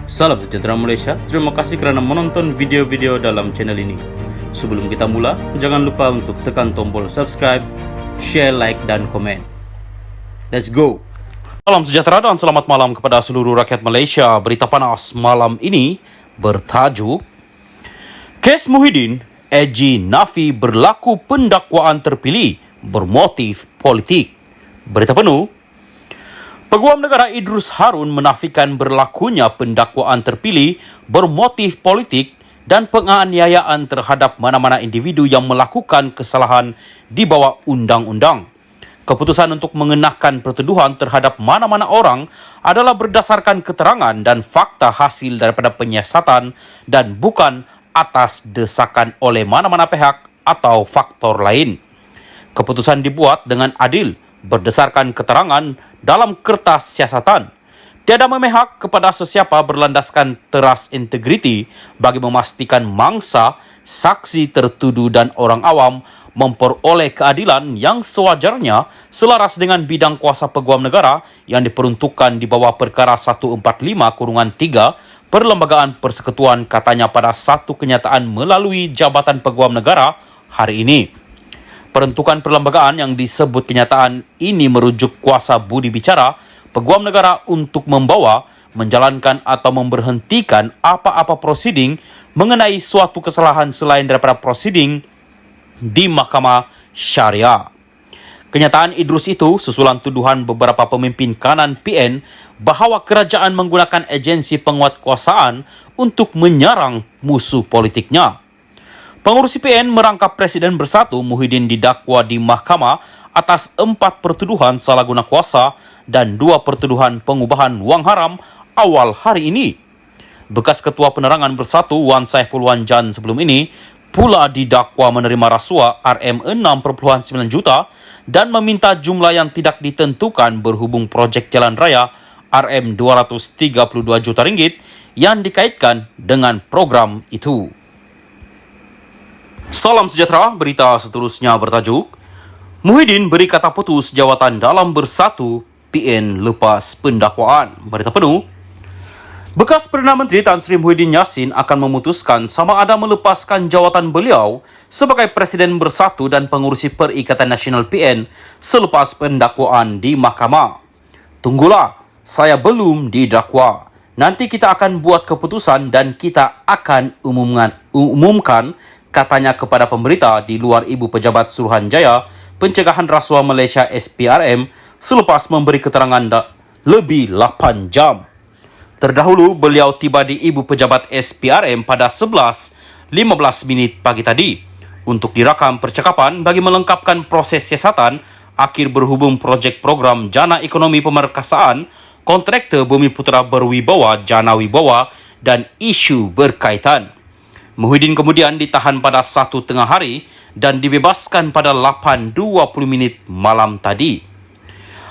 Salam sejahtera Malaysia, terima kasih kerana menonton video-video dalam channel ini. Sebelum kita mula, jangan lupa untuk tekan tombol subscribe, share, like dan komen. Let's go! Salam sejahtera dan selamat malam kepada seluruh rakyat Malaysia. Berita panas malam ini bertajuk Kes Muhyiddin, AG Nafi berlaku pendakwaan terpilih bermotif politik. Berita penuh, Peguam Negara Idrus Harun menafikan berlakunya pendakwaan terpilih bermotif politik dan penganiayaan terhadap mana-mana individu yang melakukan kesalahan di bawah undang-undang. Keputusan untuk mengenakan pertuduhan terhadap mana-mana orang adalah berdasarkan keterangan dan fakta hasil daripada penyiasatan dan bukan atas desakan oleh mana-mana pihak atau faktor lain. Keputusan dibuat dengan adil berdasarkan keterangan dalam kertas siasatan. Tiada memihak kepada sesiapa berlandaskan teras integriti bagi memastikan mangsa, saksi tertuduh dan orang awam memperoleh keadilan yang sewajarnya selaras dengan bidang kuasa peguam negara yang diperuntukkan di bawah perkara 145-3 Perlembagaan Persekutuan, katanya pada satu kenyataan melalui Jabatan Peguam Negara hari ini. Peruntukan perlembagaan yang disebut kenyataan ini merujuk kuasa budi bicara Peguam Negara untuk membawa, menjalankan atau memberhentikan apa-apa prosiding mengenai suatu kesalahan selain daripada prosiding di Mahkamah Syariah. Kenyataan Idrus itu susulan tuduhan beberapa pemimpin kanan PN bahawa kerajaan menggunakan agensi penguatkuasaan untuk menyerang musuh politiknya. Pengurusi PN merangkap Presiden Bersatu Muhyiddin didakwa di mahkamah atas 4 pertuduhan salah guna kuasa dan 2 pertuduhan pengubahan wang haram awal hari ini. Bekas Ketua Penerangan Bersatu Wan Saiful Wanjan sebelum ini pula didakwa menerima rasuah RM6.9 juta dan meminta jumlah yang tidak ditentukan berhubung projek jalan raya RM232 juta ringgit yang dikaitkan dengan program itu. Salam sejahtera, berita seterusnya bertajuk Muhyiddin beri kata putus jawatan dalam Bersatu, PN lepas pendakwaan. Berita penuh, bekas Perdana Menteri Tan Sri Muhyiddin Yassin akan memutuskan sama ada melepaskan jawatan beliau sebagai Presiden Bersatu dan Pengurusi Perikatan Nasional PN selepas pendakwaan di mahkamah. Tunggulah, saya belum didakwa. Nanti kita akan buat keputusan dan kita akan umumkan, katanya kepada pemberita di luar Ibu Pejabat Suruhanjaya Pencegahan Rasuah Malaysia SPRM selepas memberi keterangan lebih 8 jam. Terdahulu, beliau tiba di Ibu Pejabat SPRM pada 11.15 pagi tadi untuk dirakam percakapan bagi melengkapkan proses siasatan akhir berhubung projek program Jana Ekonomi Pemerkasaan, kontraktor Bumi Putera Berwibawa Jana Wibawa dan isu berkaitan. Muhyiddin kemudian ditahan pada 1 tengah hari dan dibebaskan pada 8.20 malam tadi.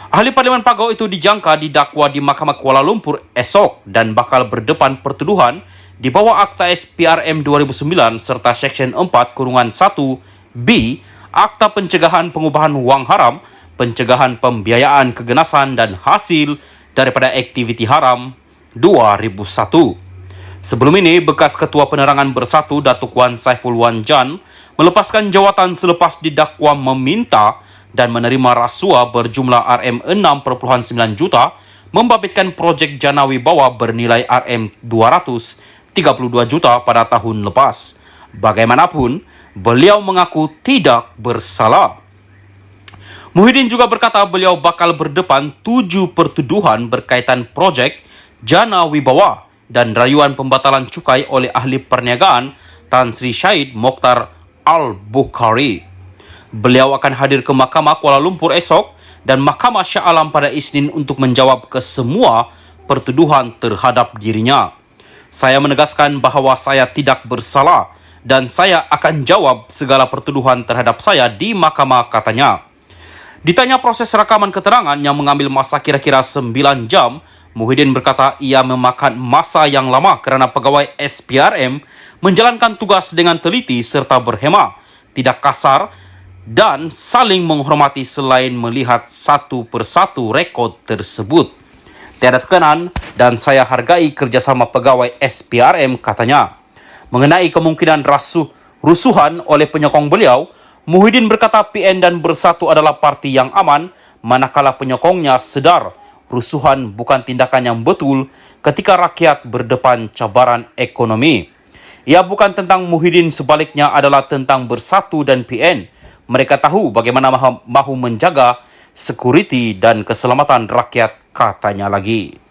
Ahli Parlimen Pagau itu dijangka didakwa di Mahkamah Kuala Lumpur esok dan bakal berdepan pertuduhan di bawah Akta SPRM 2009 serta Seksyen 4-1B Akta Pencegahan Pengubahan Wang Haram, Pencegahan Pembiayaan Kegenasan dan Hasil daripada Aktiviti Haram 2001. Sebelum ini, bekas Ketua Penerangan Bersatu Datuk Wan Saiful Wanjan melepaskan jawatan selepas didakwa meminta dan menerima rasuah berjumlah RM6.9 juta membabitkan projek Jana Wibawa bernilai RM232 juta pada tahun lepas. Bagaimanapun, beliau mengaku tidak bersalah. Muhyiddin juga berkata beliau bakal berdepan 7 pertuduhan berkaitan projek Jana Wibawa dan rayuan pembatalan cukai oleh ahli perniagaan Tan Sri Syahid Mokhtar Al-Bukhari. Beliau akan hadir ke Mahkamah Kuala Lumpur esok dan Mahkamah Shah Alam pada Isnin untuk menjawab kesemua pertuduhan terhadap dirinya. Saya menegaskan bahawa saya tidak bersalah dan saya akan jawab segala pertuduhan terhadap saya di mahkamah, katanya. Ditanya proses rakaman keterangan yang mengambil masa kira-kira 9 jam, Muhyiddin berkata ia memakan masa yang lama kerana pegawai SPRM menjalankan tugas dengan teliti serta berhemah, tidak kasar dan saling menghormati selain melihat satu persatu rekod tersebut. Tiada tekanan dan saya hargai kerjasama pegawai SPRM, katanya. Mengenai kemungkinan rusuhan oleh penyokong beliau, Muhyiddin berkata PN dan Bersatu adalah parti yang aman manakala penyokongnya sedar rusuhan bukan tindakan yang betul ketika rakyat berdepan cabaran ekonomi. Ia bukan tentang Muhyiddin, sebaliknya adalah tentang Bersatu dan PN. Mereka tahu bagaimana mahu menjaga security dan keselamatan rakyat, katanya lagi.